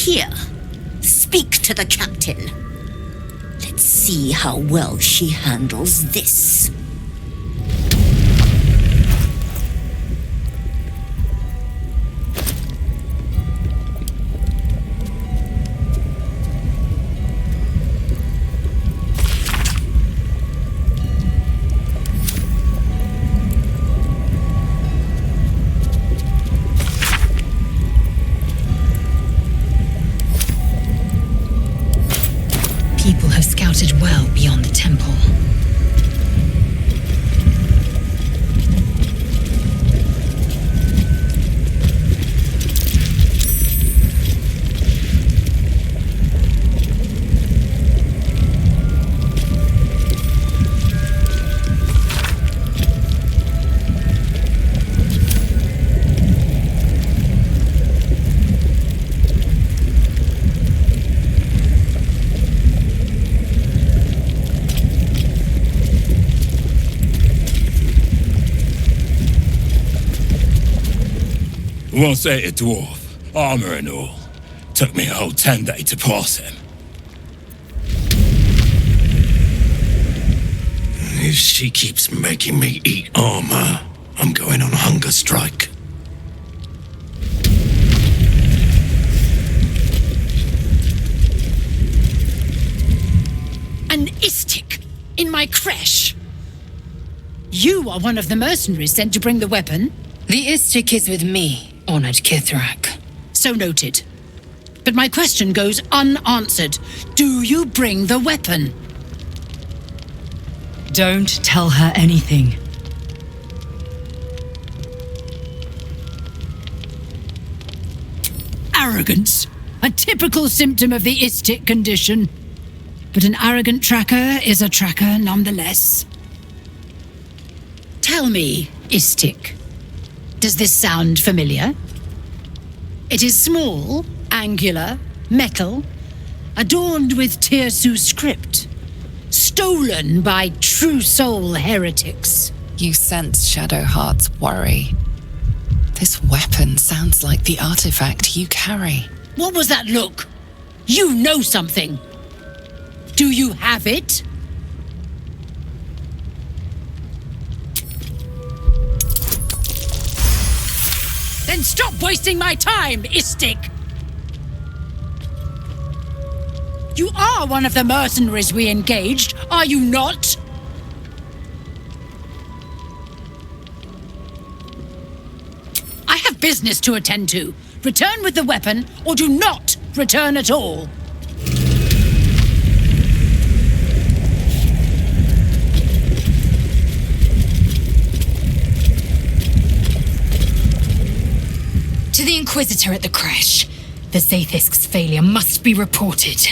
Here, speak to the captain. Let's see how well she handles this. People have scouted well beyond the temple. Won't say a dwarf, armor and all. Took me a whole 10 days to pass him. If she keeps making me eat armor, I'm going on a hunger strike. An istik in my creche. You are one of the mercenaries sent to bring the weapon. The istik is with me, honored Kithrak. So noted. But my question goes unanswered. Do you bring the weapon? Don't tell her anything. Arrogance. A typical symptom of the istik condition. But an arrogant tracker is a tracker nonetheless. Tell me, istik, does this sound familiar? It is small, angular, metal, adorned with Tirsu script, stolen by true soul heretics. You sense Shadowheart's worry. This weapon sounds like the artifact you carry. What was that look? You know something. Do you have it? Then stop wasting my time, istik! You are one of the mercenaries we engaged, are you not? I have business to attend to. Return with the weapon, or do not return at all. To the Inquisitor at the creche. The Zathisk's failure must be reported.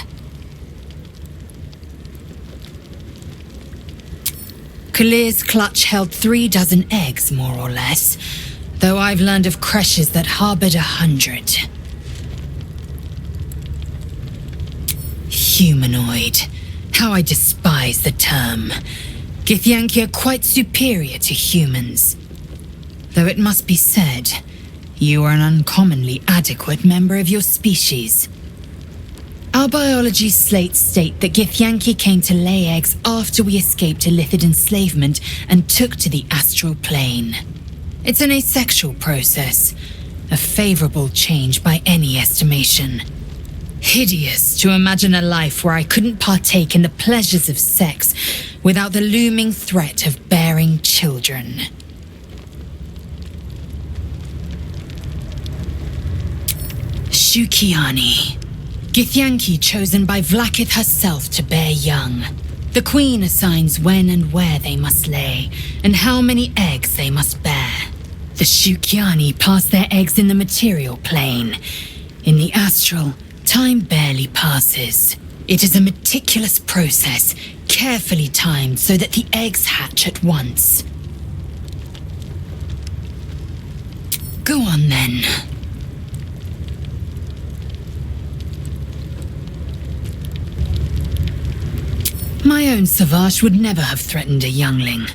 Kalir's clutch held 36 eggs, more or less, though I've learned of creches that harbored 100. Humanoid. How I despise the term. Githyanki are quite superior to humans. Though it must be said, you are an uncommonly adequate member of your species. Our biology slates state that Githyanki came to lay eggs after we escaped Illithid enslavement and took to the astral plane. It's an asexual process, a favorable change by any estimation. Hideous to imagine a life where I couldn't partake in the pleasures of sex without the looming threat of bearing children. Shukiani. Githyanki chosen by Vlaakith herself to bear young. The Queen assigns when and where they must lay, and how many eggs they must bear. The Shukiani pass their eggs in the material plane. In the astral, time barely passes. It is a meticulous process, carefully timed so that the eggs hatch at once. Go on then. My own Savage would never have threatened a youngling.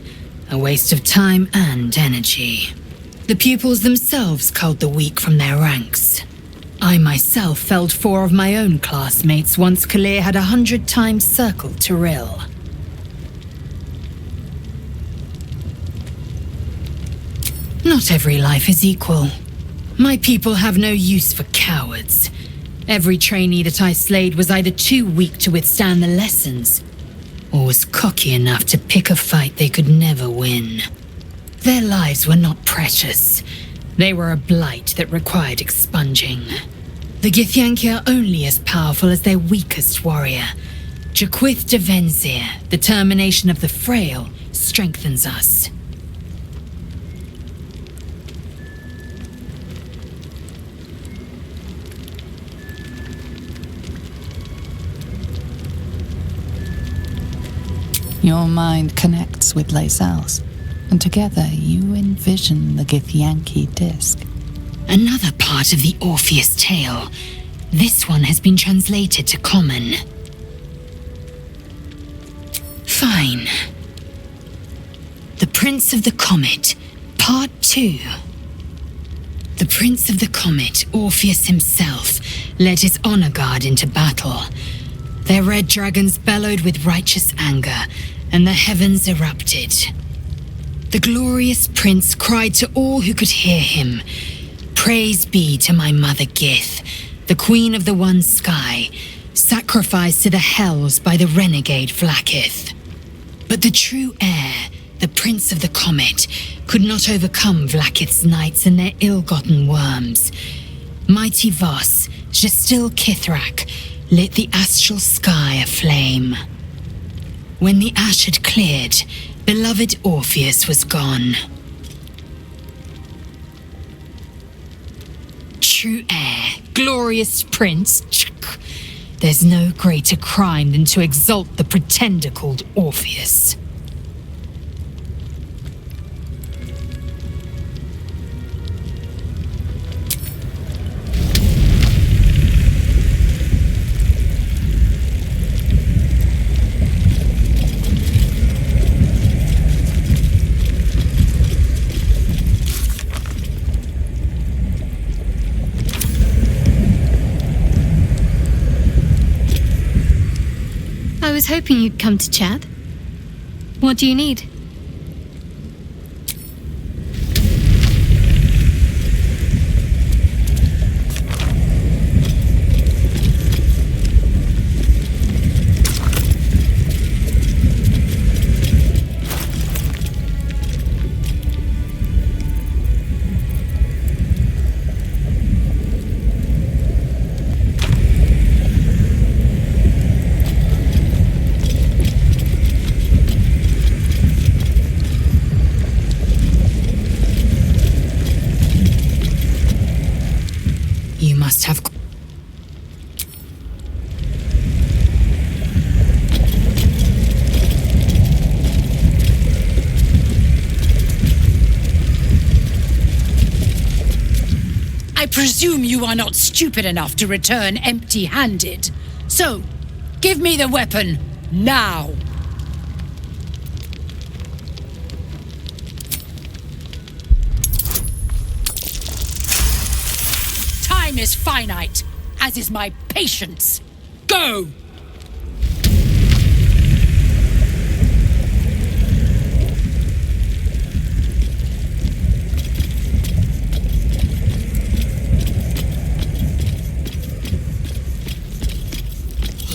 A waste of time and energy. The pupils themselves culled the weak from their ranks. I myself felled 4 of my own classmates once Kalir had 100 times circled Tyrell. Not every life is equal. My people have no use for cowards. Every trainee that I slayed was either too weak to withstand the lessons, or was cocky enough to pick a fight they could never win. Their lives were not precious. They were a blight that required expunging. The Githyanki are only as powerful as their weakest warrior. Jaquith de Venzir, the termination of the frail, strengthens us. Your mind connects with Lae'zel's, and together you envision the Githyanki disc. Another part of the Orpheus tale. This one has been translated to Common. Fine. The Prince of the Comet, Part 2. The Prince of the Comet, Orpheus himself, led his honor guard into battle. Their red dragons bellowed with righteous anger, and the heavens erupted. The glorious prince cried to all who could hear him, "Praise be to my mother Gith, the queen of the one sky, sacrificed to the hells by the renegade Vlaakith." But the true heir, the Prince of the Comet, could not overcome Vlaakith's knights and their ill-gotten worms. Mighty Voss, Gestil Kithrak, lit the astral sky aflame. When the ash had cleared, beloved Orpheus was gone. True heir, glorious prince, there's no greater crime than to exalt the pretender called Orpheus. I was hoping you'd come to chat. What do you need? You must have... I presume you are not stupid enough to return empty-handed. So, give me the weapon, now! Time is finite, as is my patience. Go!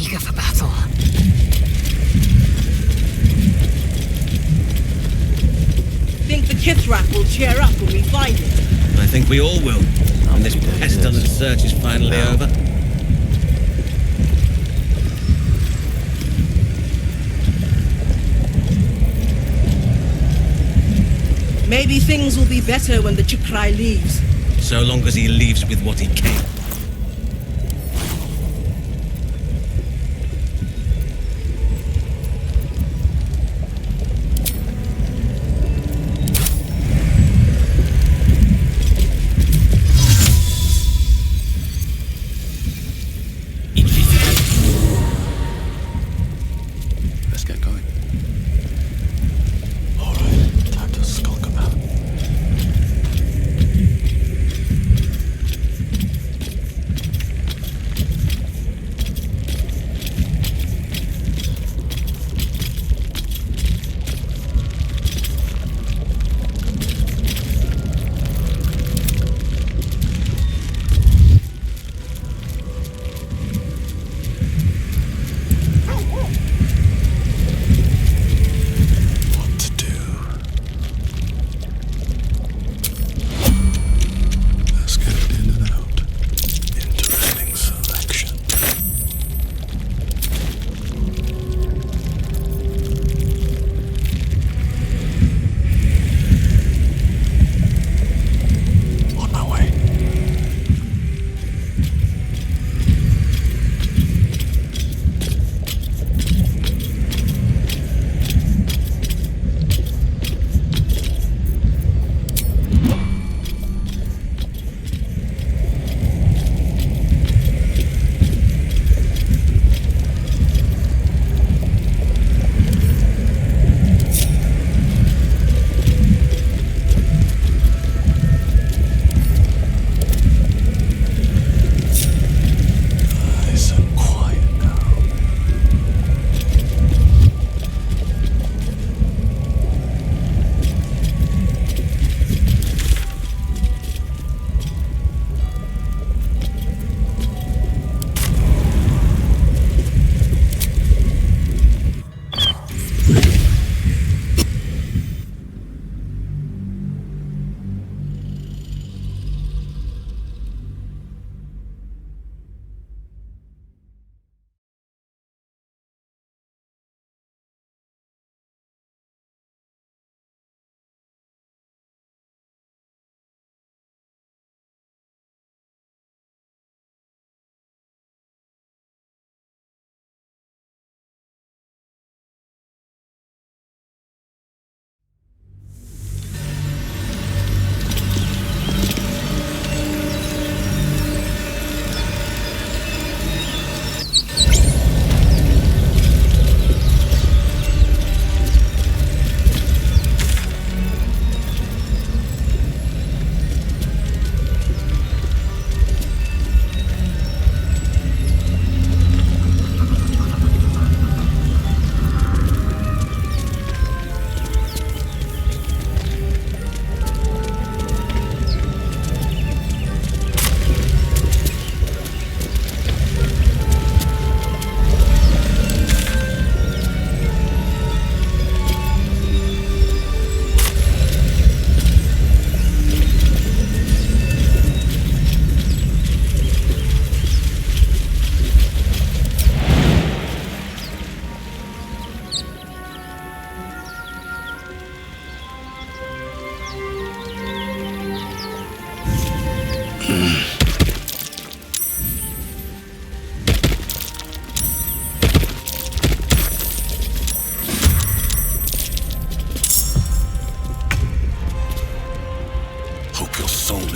eager for battle. Think the Kithrak will cheer up when we find it? I think we all will, when this pestilent search is finally over. Maybe things will be better when the Chukrai leaves. So long as he leaves with what he came. Let's get going. Alright, time to skulk about.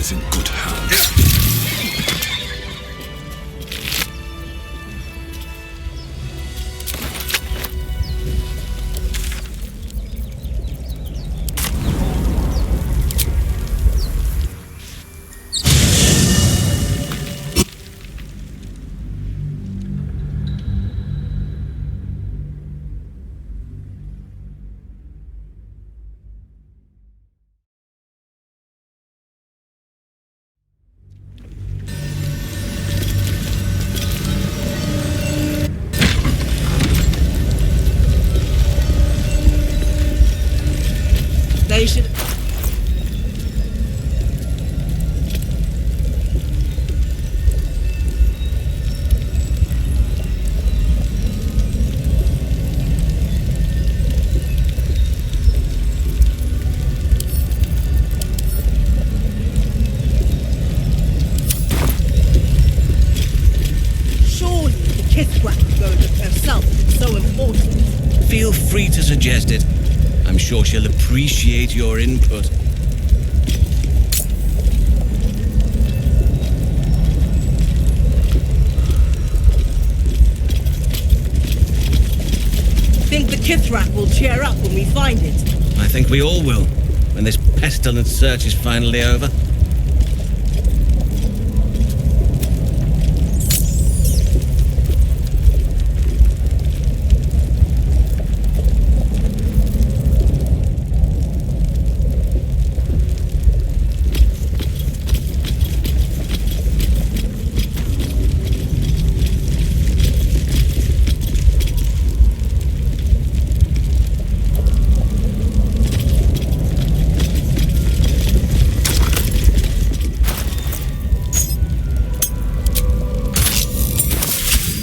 is in good hands. They should. Surely the Kithrak could go look herself. It's so important. Feel free to suggest it. I'm sure she'll appreciate your input. Think the Kithrak will cheer up when we find it. I think we all will, when this pestilent search is finally over.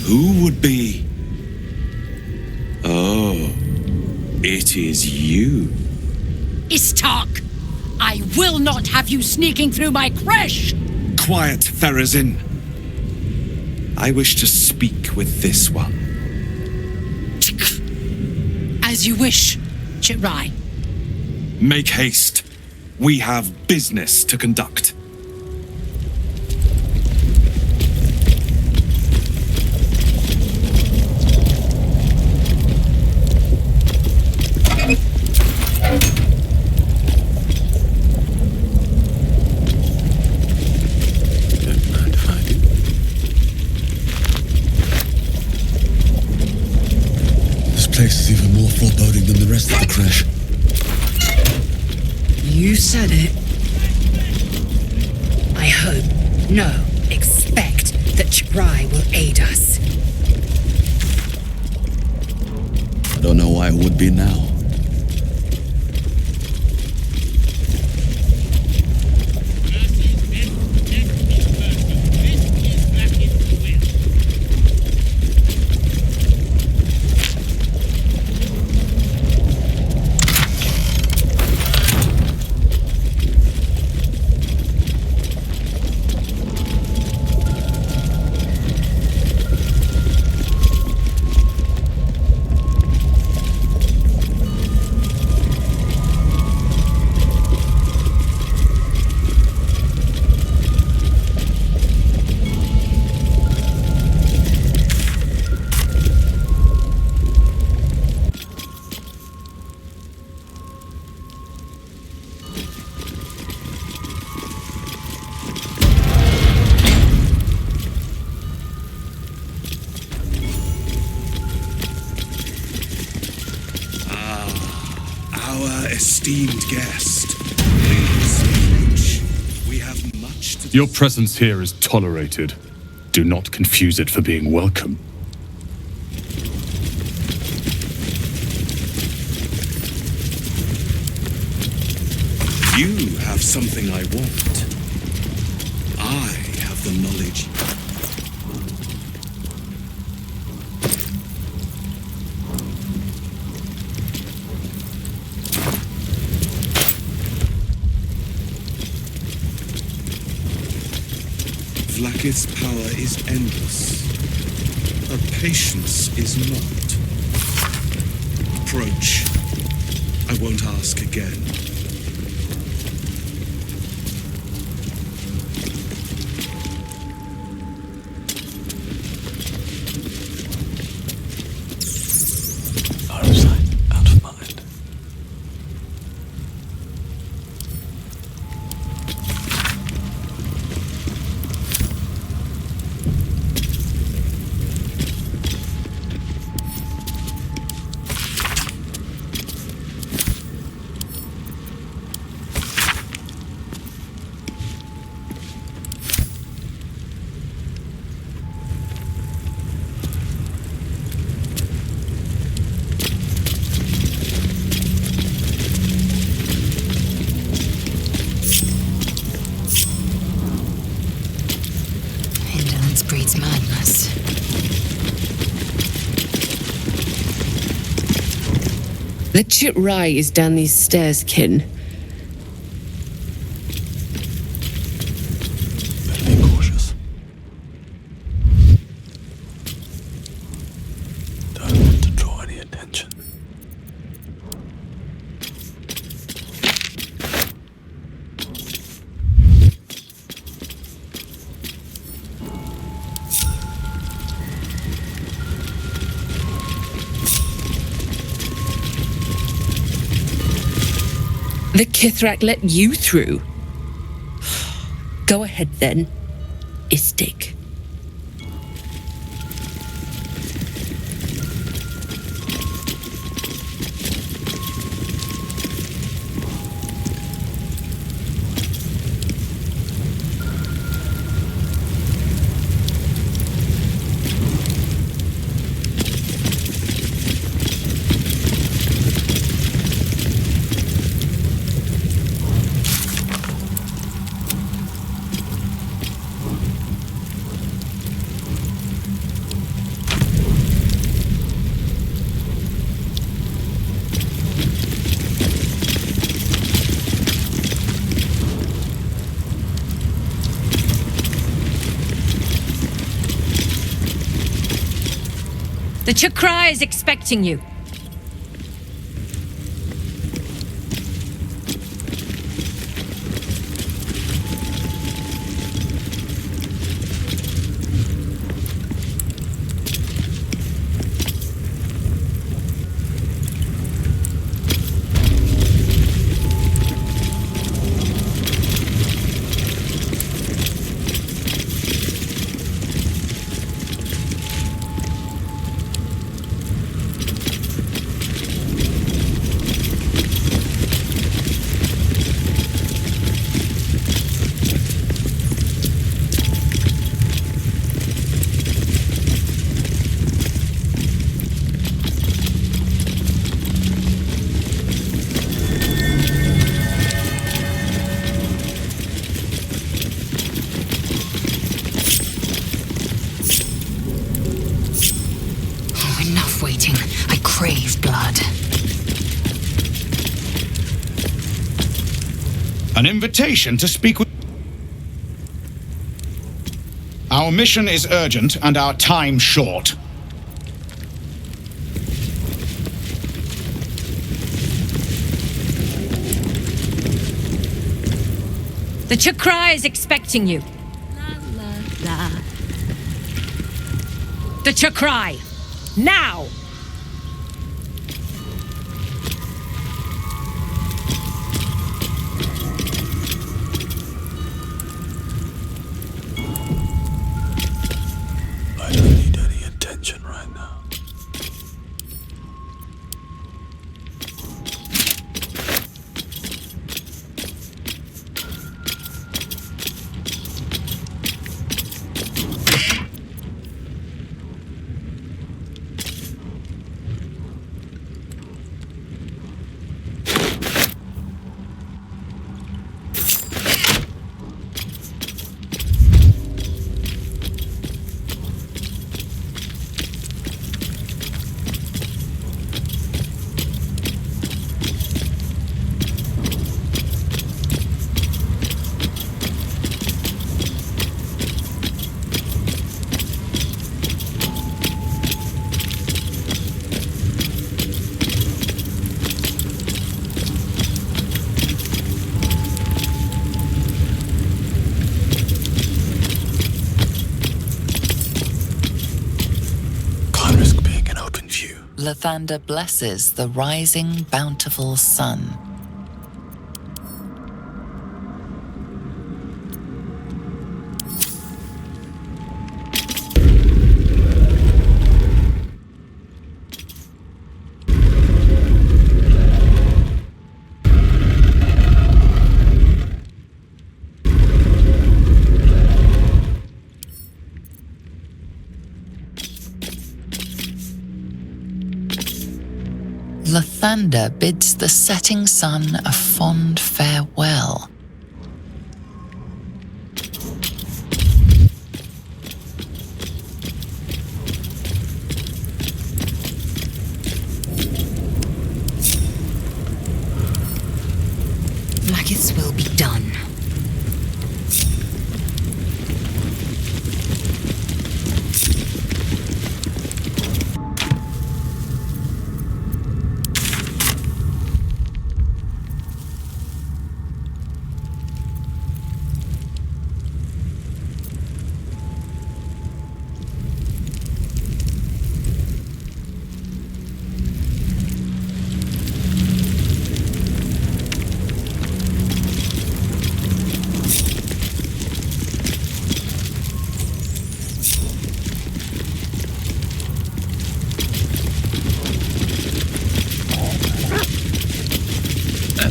Who would be? Oh, it is you. Istark! I will not have you sneaking through my creche! Quiet, Therazin. I wish to speak with this one. As you wish, Chitrai. Make haste. We have business to conduct. Place is even more foreboding than the rest of the crash. You said it. I hope, no, expect that Chitrai will aid us. I don't know why it would be now. Esteemed guest, please approach. We have much to... Your presence here is tolerated. Do not confuse it for being welcome. You have something I want. I have the knowledge. Vlaakith's power is endless. Her patience is not. Approach. I won't ask again. The Chitrai is down these stairs, kin. Better be cautious. Don't want to draw any attention. The Kithrak let you through. Go ahead then, Istik. The Chakra is expecting you. Enough waiting. I crave blood. An invitation to speak with... Our mission is urgent and our time short. The Chakra is expecting you. La la la. The Chakra. Now! I don't need any attention right now. Lathander blesses the rising, bountiful sun. Lathander bids the setting sun a fond farewell. Vlaakith's will be done.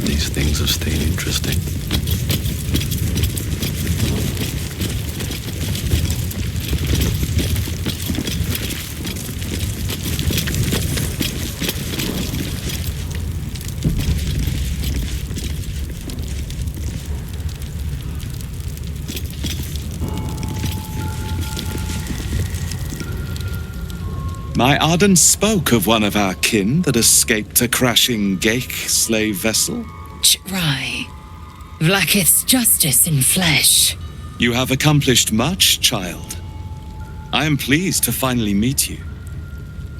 These things have stayed interesting. My Arden spoke of one of our kin that escaped a crashing Geik slave vessel. Ch'rai. Vlaakith's justice in flesh. You have accomplished much, child. I am pleased to finally meet you.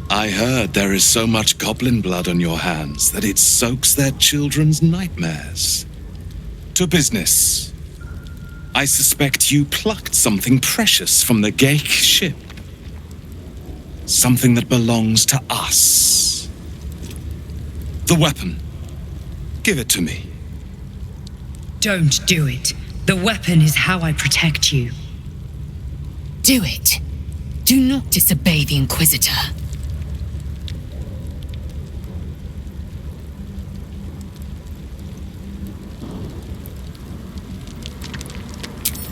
I heard there is so much goblin blood on your hands that it soaks their children's nightmares. To business. I suspect you plucked something precious from the Geik ship. Something that belongs to us. The weapon. Give it to me. Don't do it. The weapon is how I protect you. Do it. Do not disobey the Inquisitor.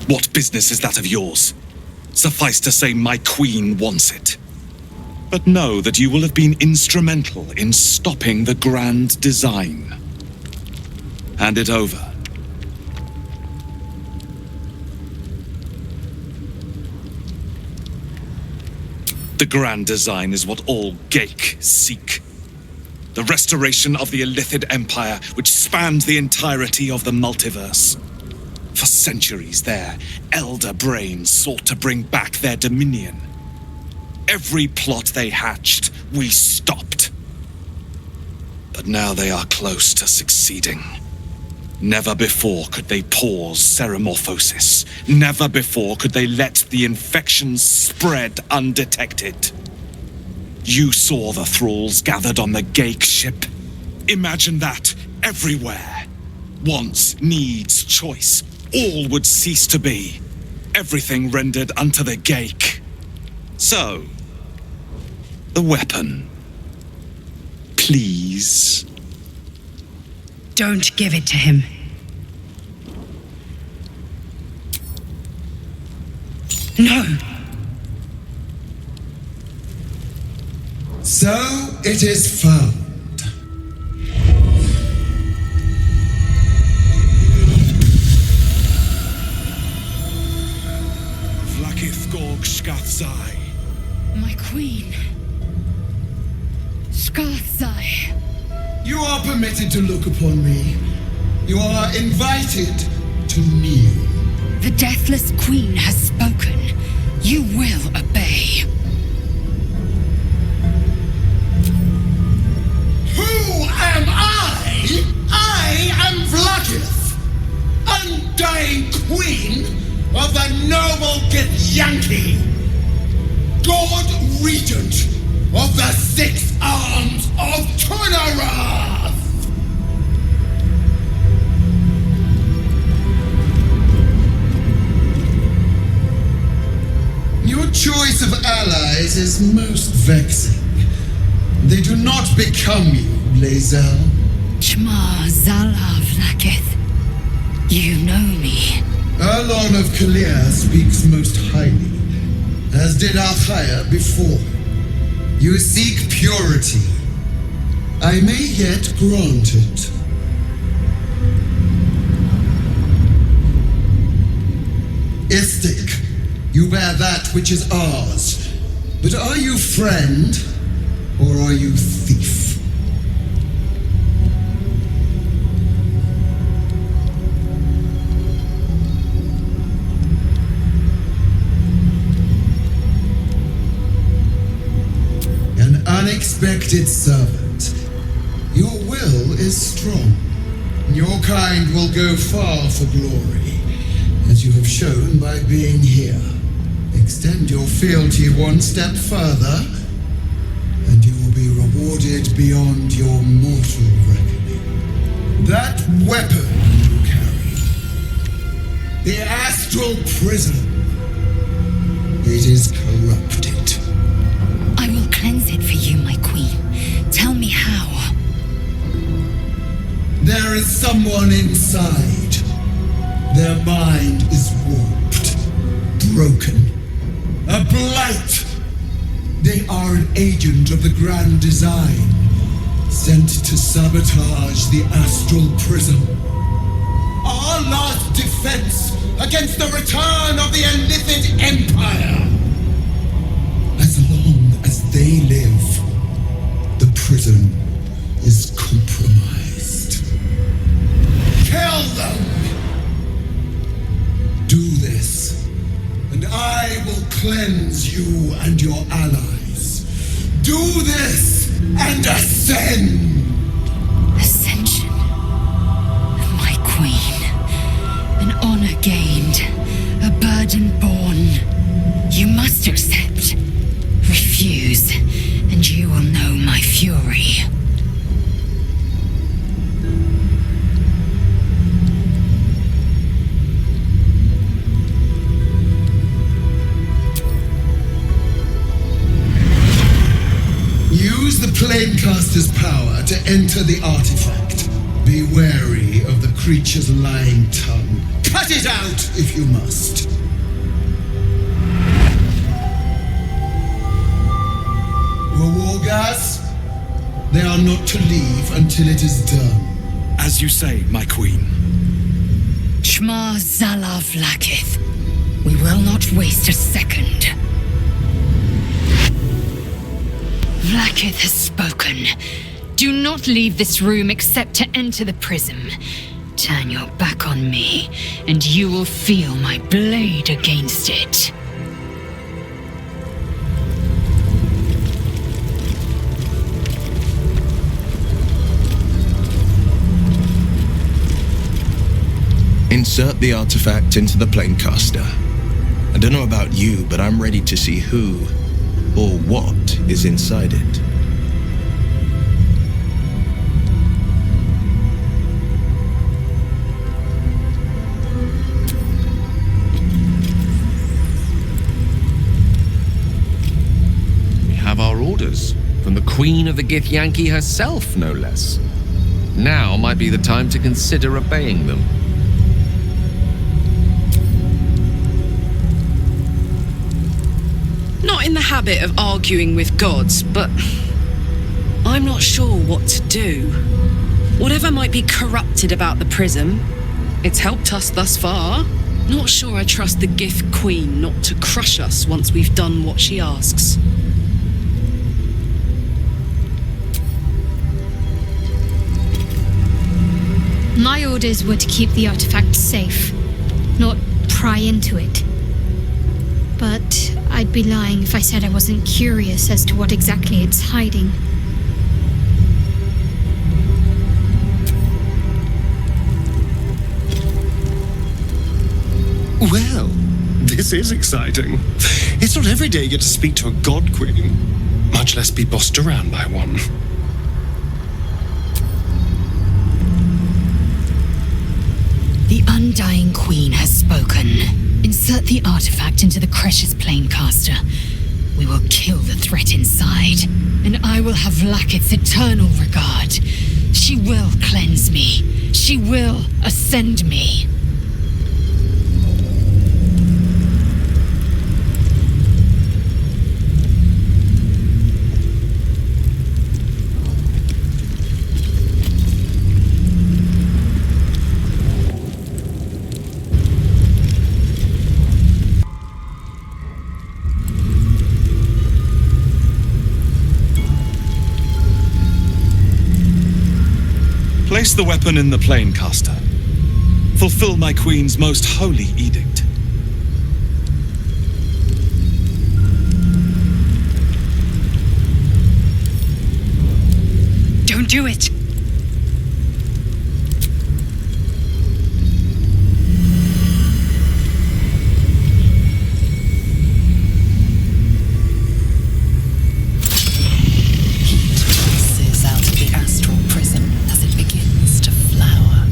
What business is that of yours? Suffice to say, my queen wants it. But know that you will have been instrumental in stopping the grand design. Hand it over. The grand design is what all Geik seek. The restoration of the Illithid Empire, which spanned the entirety of the multiverse. For centuries, their elder brains sought to bring back their dominion. Every plot they hatched, we stopped. But now they are close to succeeding. Never before could they pause ceremorphosis. Never before could they let the infections spread undetected. You saw the thralls gathered on the Geik ship. Imagine that everywhere. Wants, needs, choice. All would cease to be. Everything rendered unto the Geik. So, the weapon. Please. Don't give it to him. No! So it is found. Vlaakith Gorg Skathzai. My queen. Skathzai. You are permitted to look upon me. You are invited to kneel. The Deathless Queen has spoken. You will obey. Who am I? I am Vlaakith, undying queen of the noble Githyanki, God Regent of the Six Arms of Tunnarath! Your choice of allies is most vexing. They do not become you, Lae'zel. Chma Zala Vlaakith. You know me. Erlon of Kalir speaks most highly, as did Achaya before. You seek purity. I may yet grant it. Istik, you bear that which is ours. But are you friend, or are you thief? respected servant. Your will is strong. Your kind will go far for glory, as you have shown by being here. Extend your fealty one step further, and you will be rewarded beyond your mortal reckoning. That weapon you carry, the astral prism, it is corrupted. I will cleanse it for you, my queen. Tell me how. There is someone inside. Their mind is warped, broken, a blight. They are an agent of the grand design, sent to sabotage the astral prism. Our last defense against the return of the Illithid Empire. As long as they live, the prism is compromised. Kill them! Do this, and I will cleanse you and your allies. Do this, and ascend! Ascension. My queen. An honor gained. A burden borne. You must accept. Refuse, and you will know my fury. Use the Planecaster's power to enter the artifact. Be wary of the creature's lying tongue. Cut it out if you must. Wargas, they are not to leave until it is done. As you say, my queen. Shma Zalav Lakith. We will not waste a second. Vlakith has spoken. Do not leave this room except to enter the prism. Turn your back on me, and you will feel my blade against it. Insert the artifact into the Planecaster. I don't know about you, but I'm ready to see who or what is inside it. We have our orders from the Queen of the Githyanki herself, no less. Now might be the time to consider obeying them. Not in the habit of arguing with gods, but I'm not sure what to do. Whatever might be corrupted about the prism, it's helped us thus far. Not sure I trust the Gith Queen not to crush us once we've done what she asks. My orders were to keep the artifact safe, not pry into it. But I'd be lying if I said I wasn't curious as to what exactly it's hiding. Well, this is exciting. It's not every day you get to speak to a god queen, much less be bossed around by one. The Undying Queen has spoken. Insert the artifact into the Cresh's Planecaster. We will kill the threat inside, and I will have Vlakith's eternal regard. She will cleanse me. She will ascend me. Place the weapon in the Planecaster. Fulfill my queen's most holy edict. do it. Pulses out of the astral prism as it begins to flower.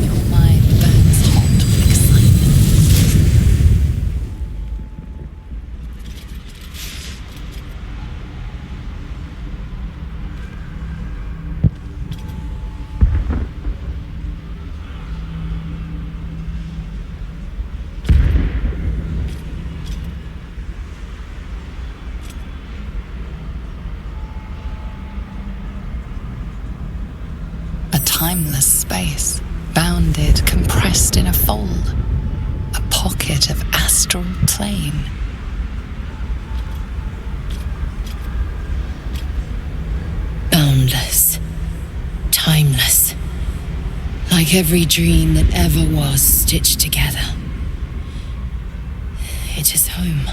Your mind burns hot with excitement. A timeless space, bounded, compressed in a fold. A pocket of astral plane. Boundless. Timeless. Like every dream that ever was stitched together. It is home.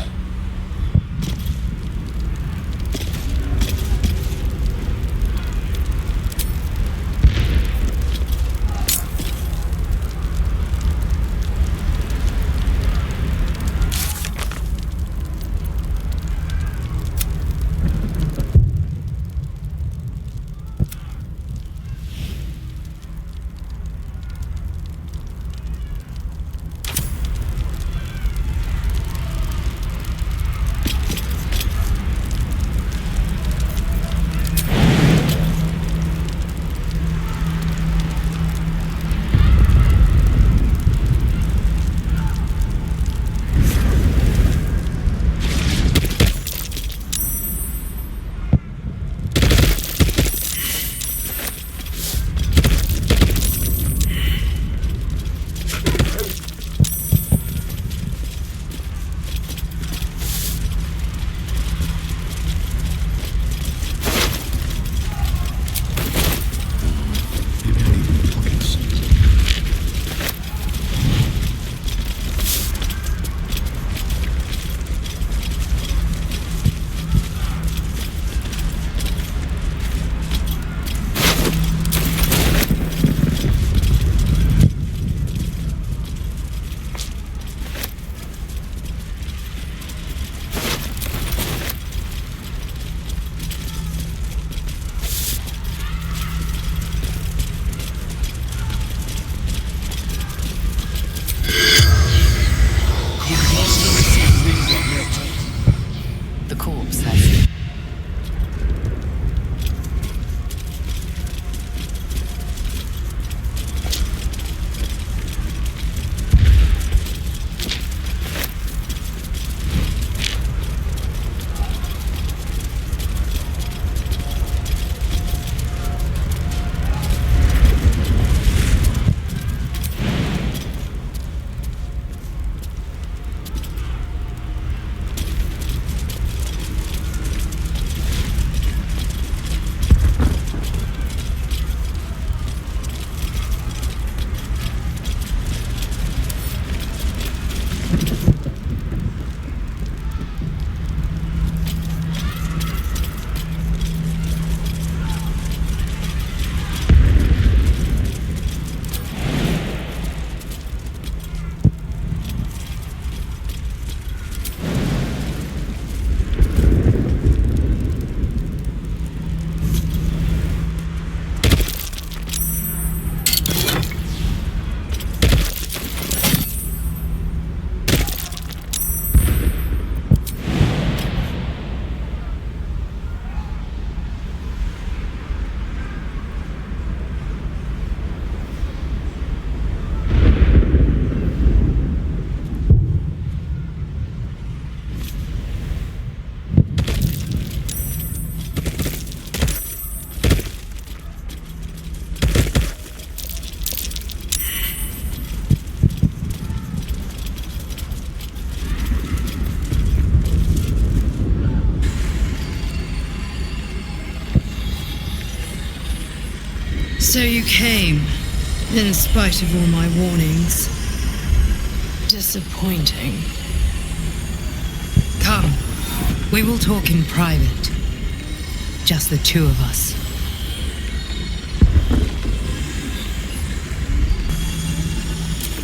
The corpse has... So you came, in spite of all my warnings. Disappointing. Come, we will talk in private. Just the two of us.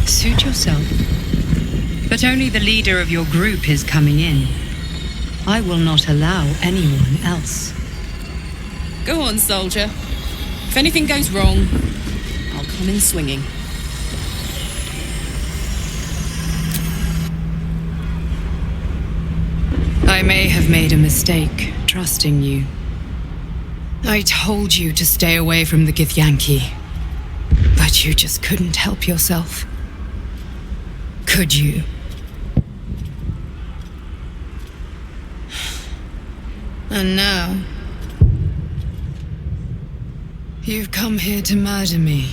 Suit yourself. But only the leader of your group is coming in. I will not allow anyone else. Go on, soldier. If anything goes wrong, I'll come in swinging. I may have made a mistake trusting you. I told you to stay away from the Githyanki, but you just couldn't help yourself. Could you? And now, you've come here to murder me.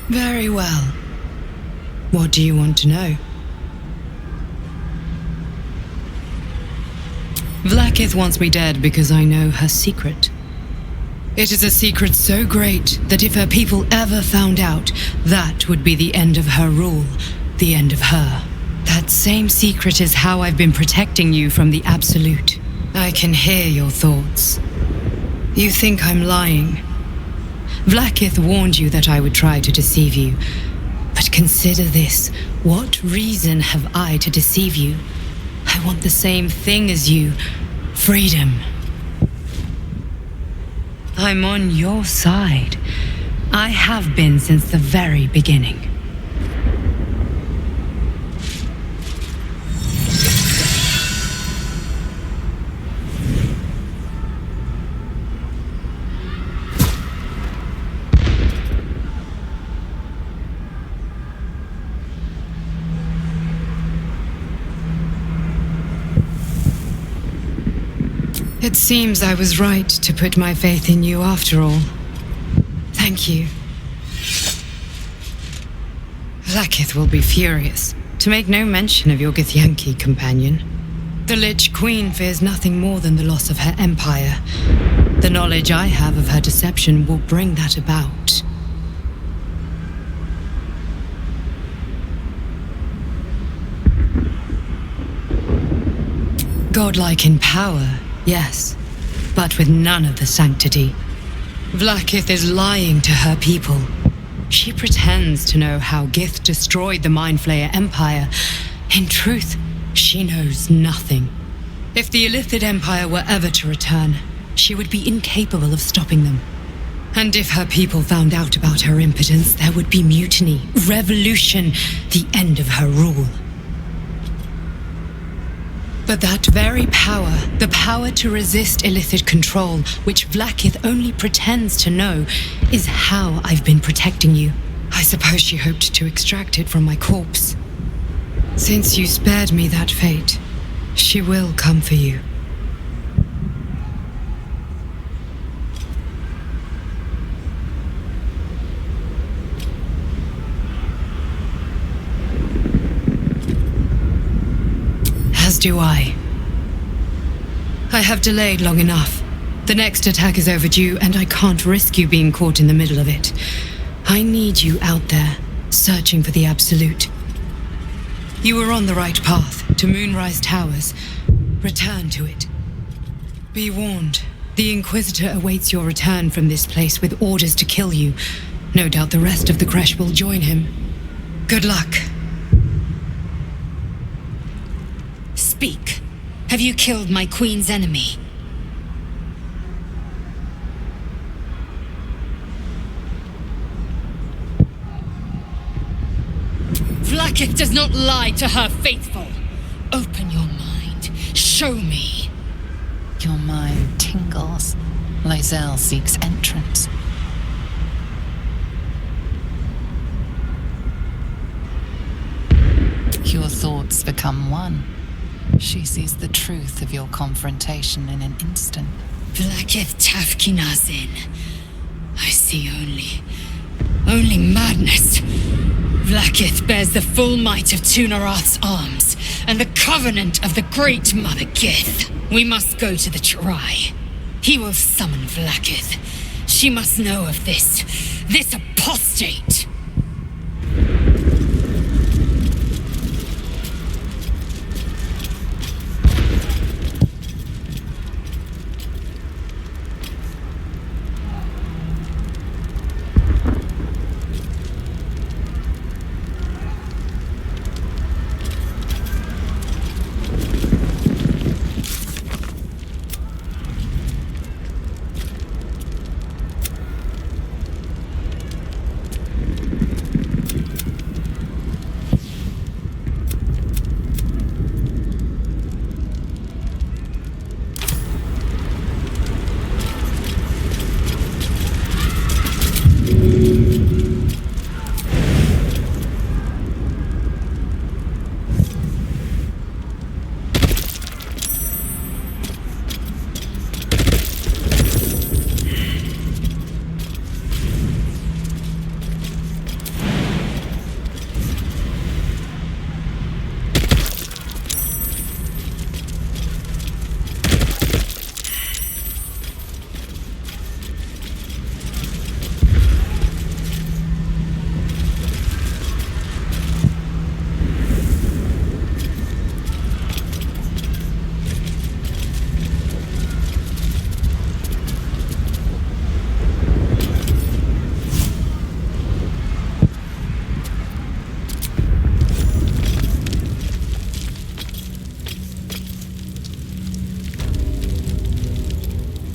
Very well. What do you want to know? Vlaakith wants me dead because I know her secret. It is a secret so great that if her people ever found out, that would be the end of her rule, the end of her. That same secret is how I've been protecting you from the Absolute. I can hear your thoughts. You think I'm lying. Vlaakith warned you that I would try to deceive you. But consider this. What reason have I to deceive you? I want the same thing as you. Freedom. I'm on your side. I have been since the very beginning. It seems I was right to put my faith in you after all. Thank you. Vlaakith will be furious, to make no mention of your Githyanki companion. The Lich Queen fears nothing more than the loss of her empire. The knowledge I have of her deception will bring that about. Godlike in power, yes, but with none of the sanctity. Vlaakith is lying to her people. She pretends to know how Gith destroyed the Mindflayer Empire. In truth, she knows nothing. If the Illithid Empire were ever to return, she would be incapable of stopping them. And if her people found out about her impotence, there would be mutiny, revolution, the end of her rule. But that very power, the power to resist Illithid control, which Vlaakith only pretends to know, is how I've been protecting you. I suppose she hoped to extract it from my corpse. Since you spared me that fate, she will come for you. As do I. I have delayed long enough. The next attack is overdue, and I can't risk you being caught in the middle of it. I need you out there, searching for the Absolute. You were on the right path, to Moonrise Towers. Return to it. Be warned, the Inquisitor awaits your return from this place with orders to kill you. No doubt the rest of the Kresh will join him. Good luck. Speak. Have you killed my queen's enemy? Vlaakith does not lie to her faithful. Open your mind. Show me. Your mind tingles. Loisel seeks entrance. Your thoughts become one. She sees the truth of your confrontation in an instant. Vlaakith Tafkinazin. I see only madness. Vlaakith bears the full might of Tunarath's arms, and the covenant of the great Mother Gith. We must go to the Chirai. He will summon Vlaakith. She must know of this apostate.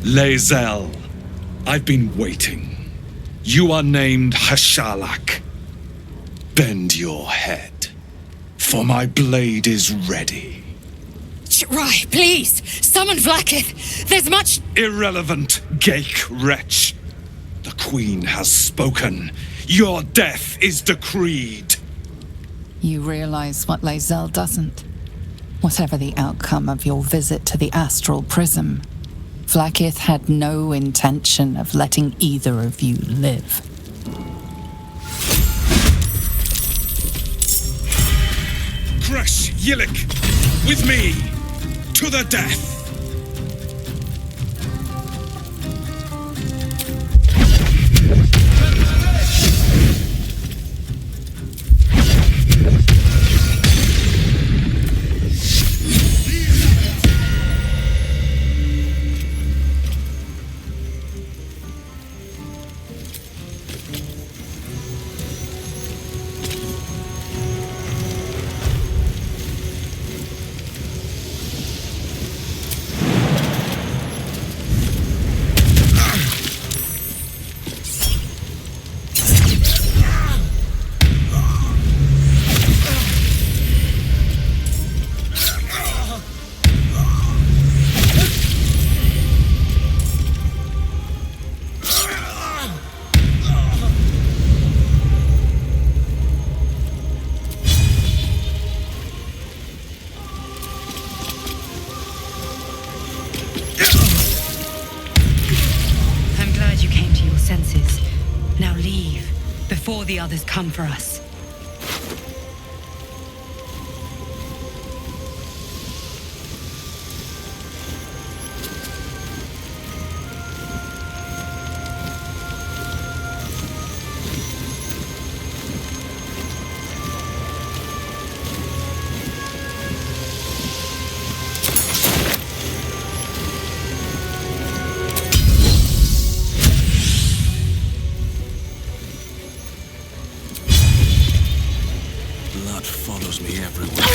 Lae'zel, I've been waiting. You are named Hashalak. Bend your head, for my blade is ready. Rai, please, summon Vlaakith. There's much... Irrelevant, Ghaik wretch. The Queen has spoken. Your death is decreed. You realize what Lae'zel doesn't? Whatever the outcome of your visit to the astral prism, Vlaakith had no intention of letting either of you live. Crush Yillik, with me, to the death! Now leave, before the others come for us. Follows me everywhere.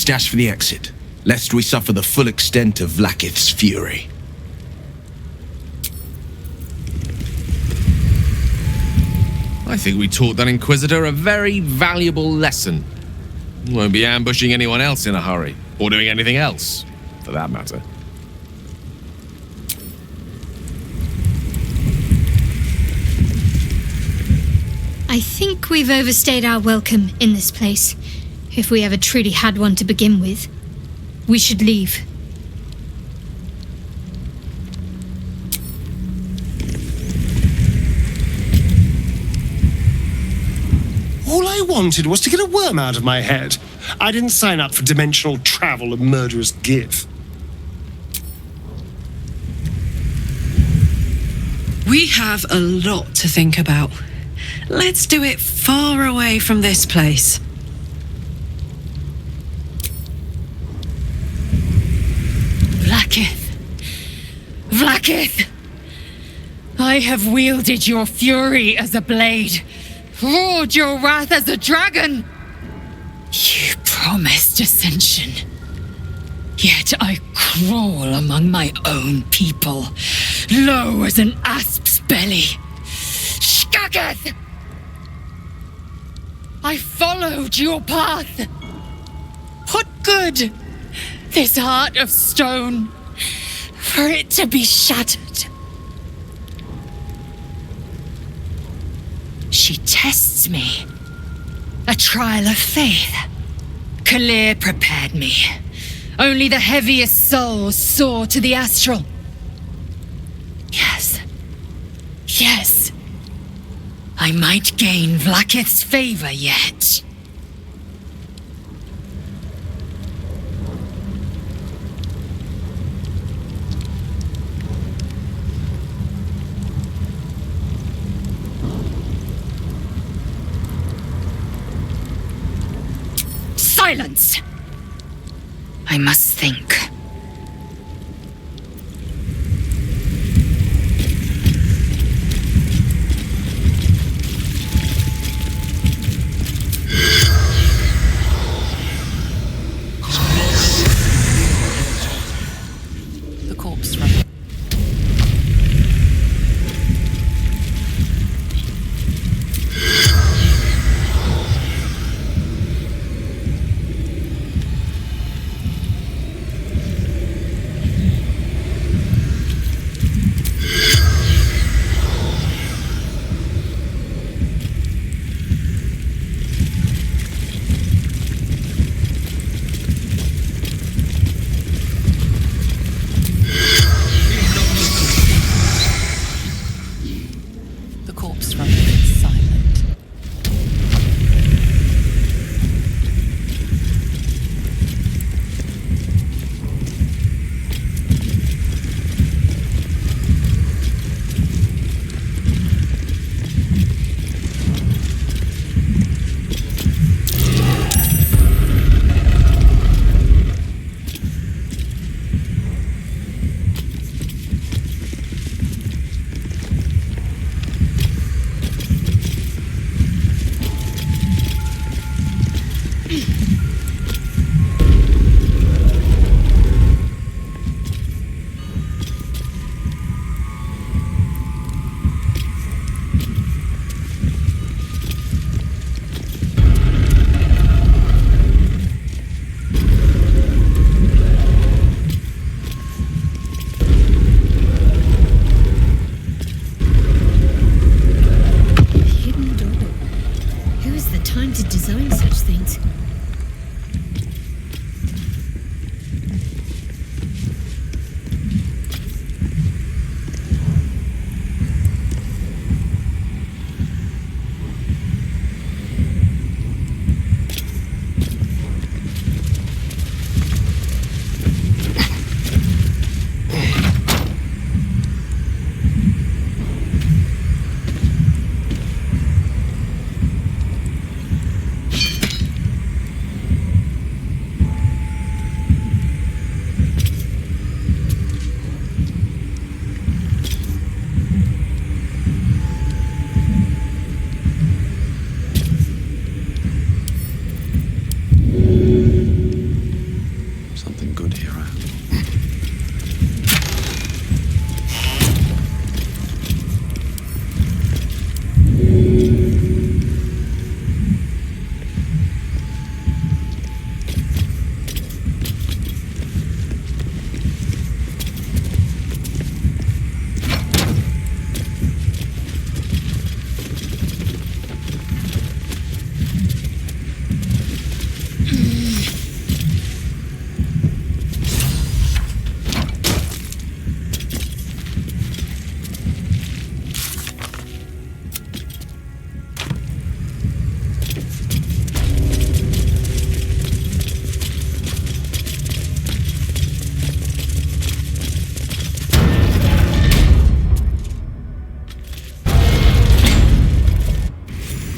dash for the exit, lest we suffer the full extent of Vlaakith's fury. I think we taught that Inquisitor a very valuable lesson. Won't be ambushing anyone else in a hurry, or doing anything else, for that matter. I think we've overstayed our welcome in this place. If we ever truly had one to begin with. We should leave. All I wanted was to get a worm out of my head. I didn't sign up for dimensional travel and murderous gif. We have a lot to think about. Let's do it far away from this place. Vlaakith! Vlaakith! I have wielded your fury as a blade, roared your wrath as a dragon. You promised ascension. Yet I crawl among my own people, low as an asp's belly. Shkageth! I followed your path. What good? This heart of stone, for it to be shattered. She tests me. A trial of faith. Kalir prepared me. Only the heaviest souls soar to the astral. Yes. Yes. I might gain Vlaakith's favor yet. Silence! I must think. The corpse.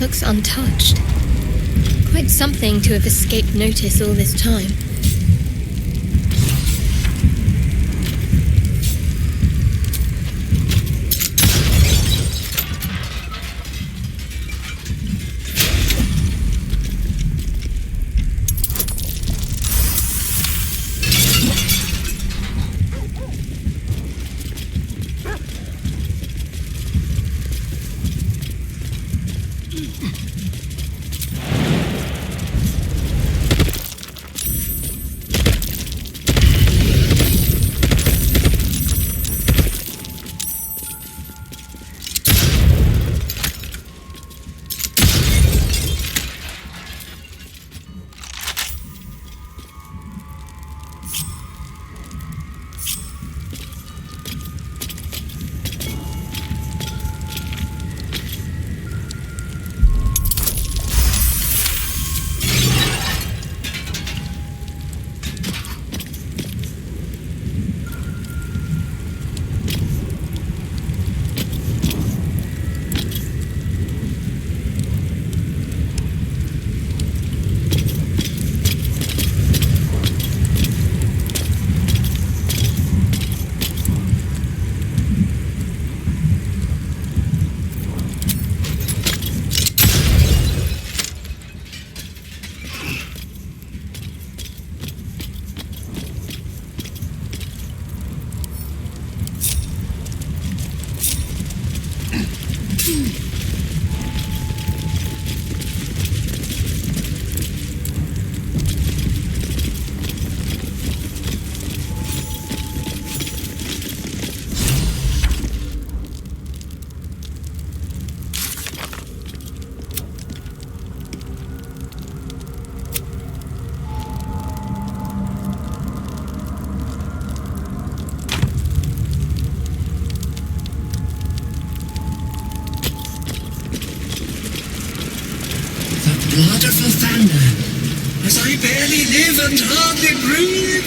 Looks untouched. Quite something to have escaped notice all this time. Blood of Lathander, as I barely live and hardly breathe.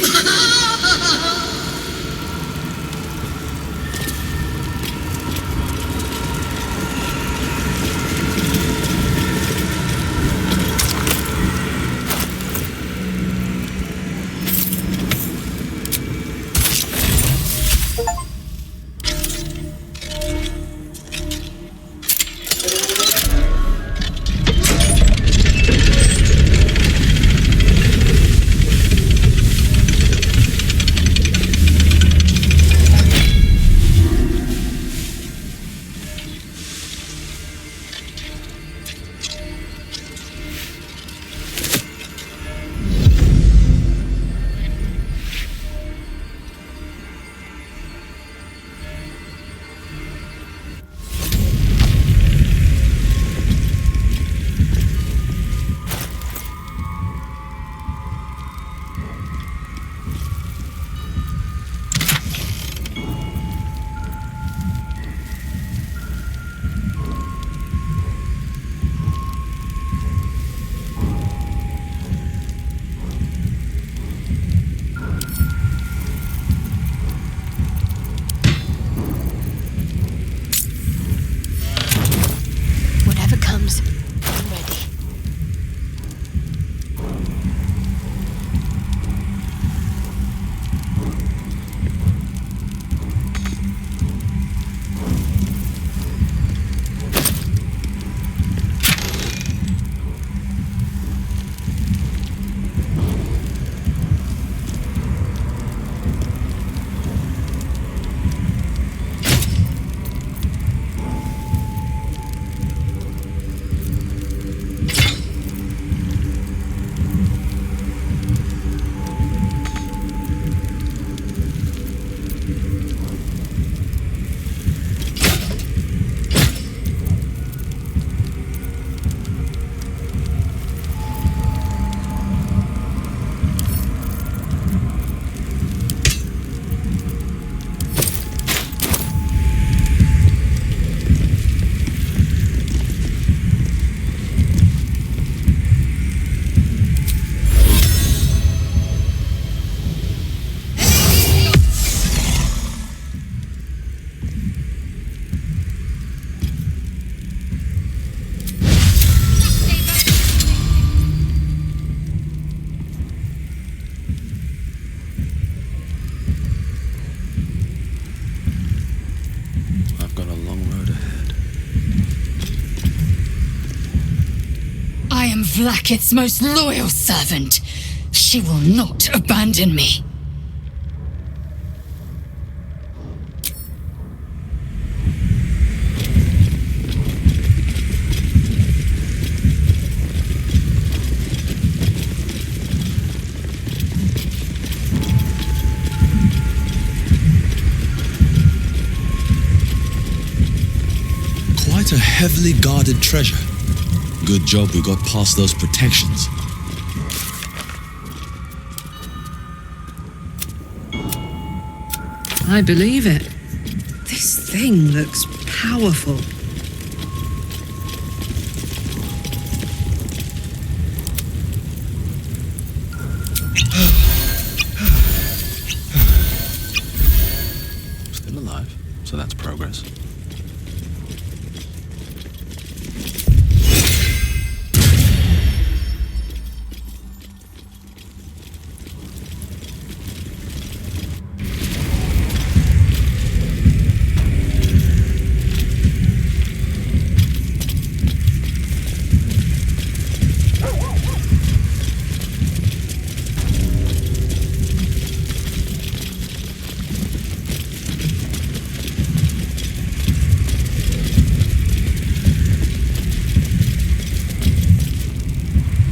Vlakith's most loyal servant. She will not abandon me. Quite a heavily guarded treasure. Good job we got past those protections. I believe it. This thing looks powerful. Still alive, so that's progress.